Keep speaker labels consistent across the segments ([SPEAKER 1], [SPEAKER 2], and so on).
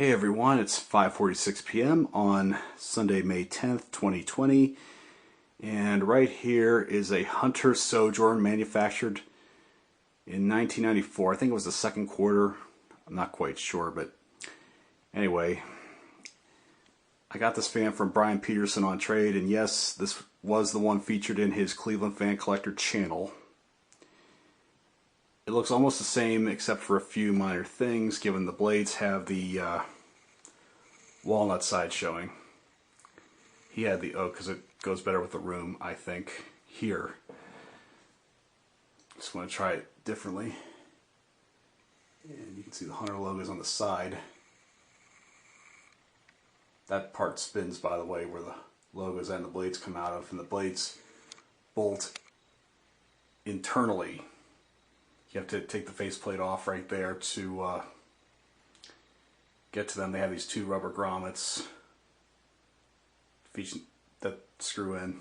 [SPEAKER 1] Hey everyone, it's 5:46 p.m. on Sunday, May 10th, 2020, and right here is a Hunter Sojourn manufactured in 1994. I think it was the second quarter. I'm not quite sure, but anyway, I got this fan from Brian Peterson on trade, and yes, this was the one featured in his Cleveland Fan Collector channel. It looks almost the same except for a few minor things, given the blades have the walnut side showing. He had the oak because it goes better with the room, I think, here. Just want to try it differently. And you can see the Hunter logos on the side. That part spins, by the way, where the logos and the blades come out of, and the blades bolt internally. You have to take the faceplate off right there to get to them. They have these two rubber grommets that screw in.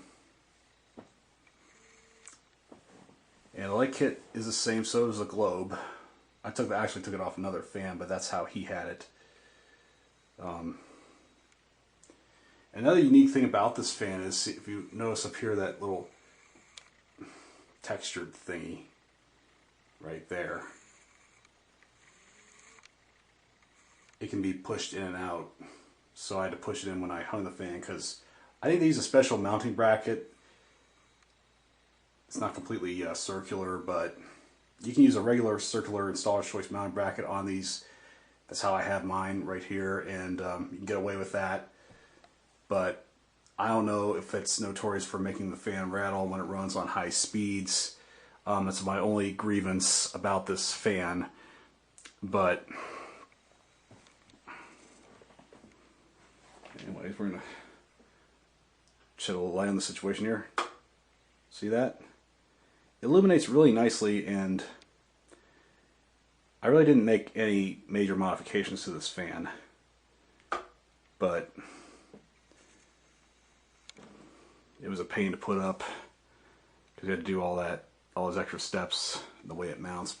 [SPEAKER 1] And the light kit is the same, so is the globe. I actually took it off another fan, but that's how he had it. Another unique thing about this fan is, if you notice up here, that little textured thingy right there. It can be pushed in and out, so I had to push it in when I hung the fan because I think they use a special mounting bracket. It's not completely circular, but you can use a regular circular installer's choice mounting bracket on these. That's how I have mine right here, and you can get away with that. But I don't know if it's notorious for making the fan rattle when it runs on high speeds. That's my only grievance about this fan. But anyways, we're going to shed a little light on the situation here. See that? It illuminates really nicely, and I really didn't make any major modifications to this fan. But it was a pain to put up because you had to do all those extra steps, the way it mounts.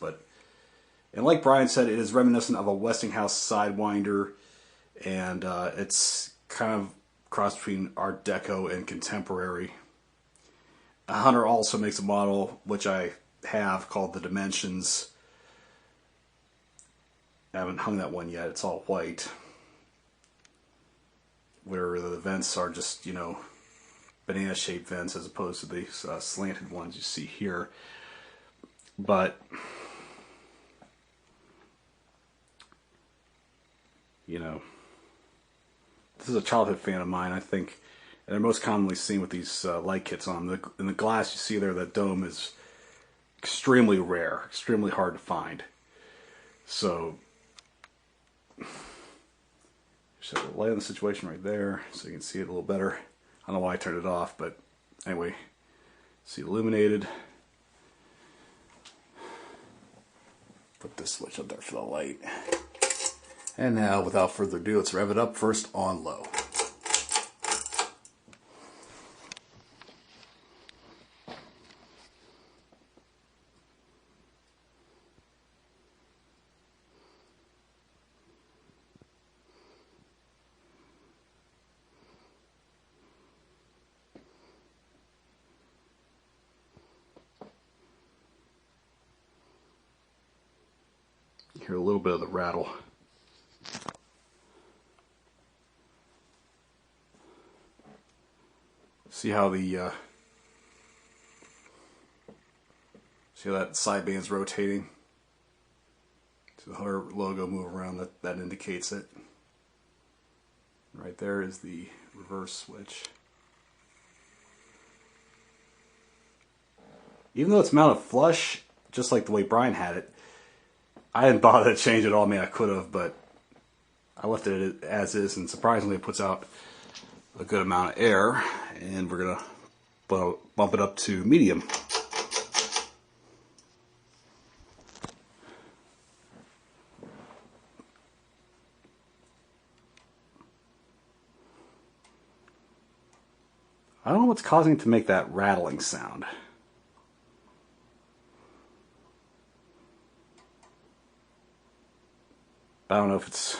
[SPEAKER 1] And like Brian said, it is reminiscent of a Westinghouse Sidewinder, and it's kind of cross between Art Deco and contemporary. Hunter also makes a model, which I have, called the Dimensions. I haven't hung that one yet. It's all white, where the vents are just, banana-shaped vents as opposed to these slanted ones you see here. But this is a childhood fan of mine, I think. And they're most commonly seen with these light kits on them. In the glass you see there, that dome is extremely rare, extremely hard to find. So, show the light on the situation right there so you can see it a little better. I don't know why I turned it off, but anyway, see, illuminated. Put this switch up there for the light. And now, without further ado, let's rev it up first on low. You hear a little bit of the rattle. See how that sideband's rotating? See the Hunter logo move around, that indicates it. Right there is the reverse switch. Even though it's mounted flush, just like the way Brian had it, I didn't bother to change it all. I mean, I could have, but I left it as is, and surprisingly it puts out a good amount of air, and we're going to bump it up to medium. I don't know what's causing it to make that rattling sound. I don't know if it's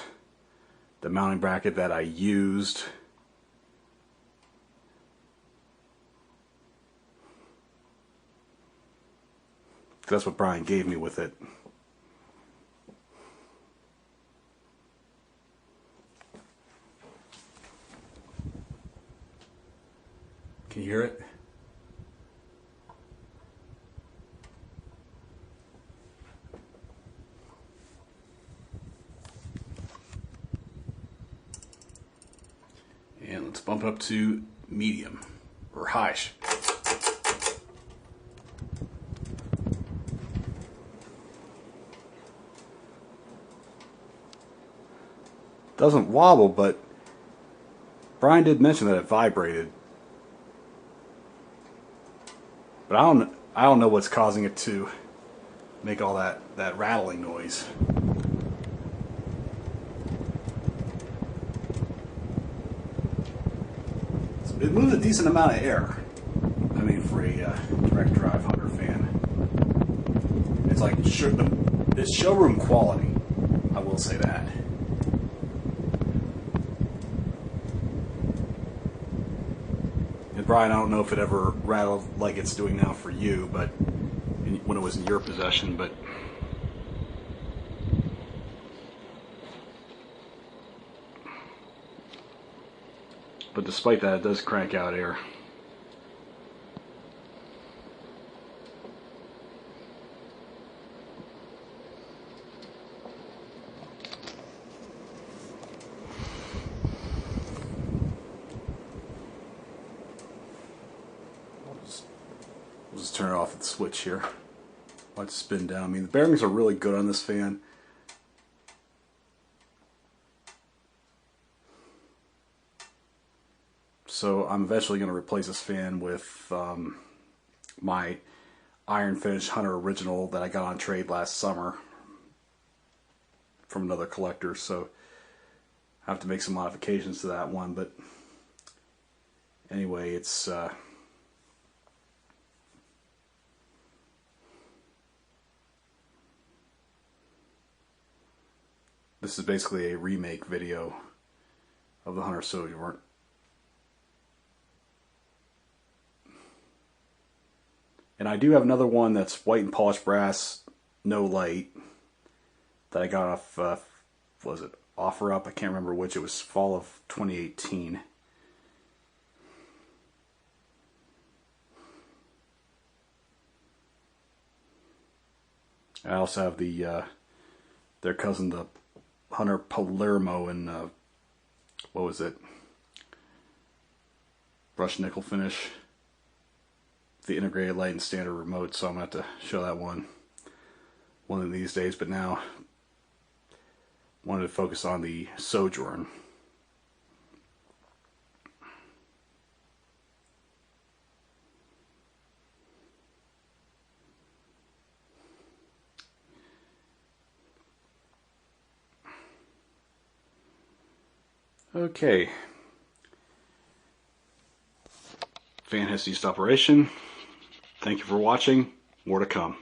[SPEAKER 1] the mounting bracket that I used. That's what Brian gave me with it. Can you hear it? And let's bump it up to medium or high. Doesn't wobble, but Brian did mention that it vibrated. But I don't know what's causing it to make all that rattling noise. It moves a decent amount of air. I mean, for a direct drive Hunter fan, it's like it's showroom quality. I will say that. And Brian, I don't know if it ever rattled like it's doing now for you, but when it was in your possession, but. But despite that, it does crank out air. We'll just turn it off at the switch here. I'll just spin down. I mean, the bearings are really good on this fan. So I'm eventually going to replace this fan with my iron finish Hunter original that I got on trade last summer from another collector. So I have to make some modifications to that one. But anyway, it's this is basically a remake video of the Hunter Sojourn. And I do have another one that's white and polished brass, no light, that I got off, what was it, OfferUp? I can't remember which. It was fall of 2018. I also have their cousin, the Hunter Palermo, in, what was it, brushed nickel finish. The integrated light and standard remote, so I'm going to have to show that one of these days. But now wanted to focus on the Sojourn. Okay, fan has ceased operation. Thank you for watching. More to come.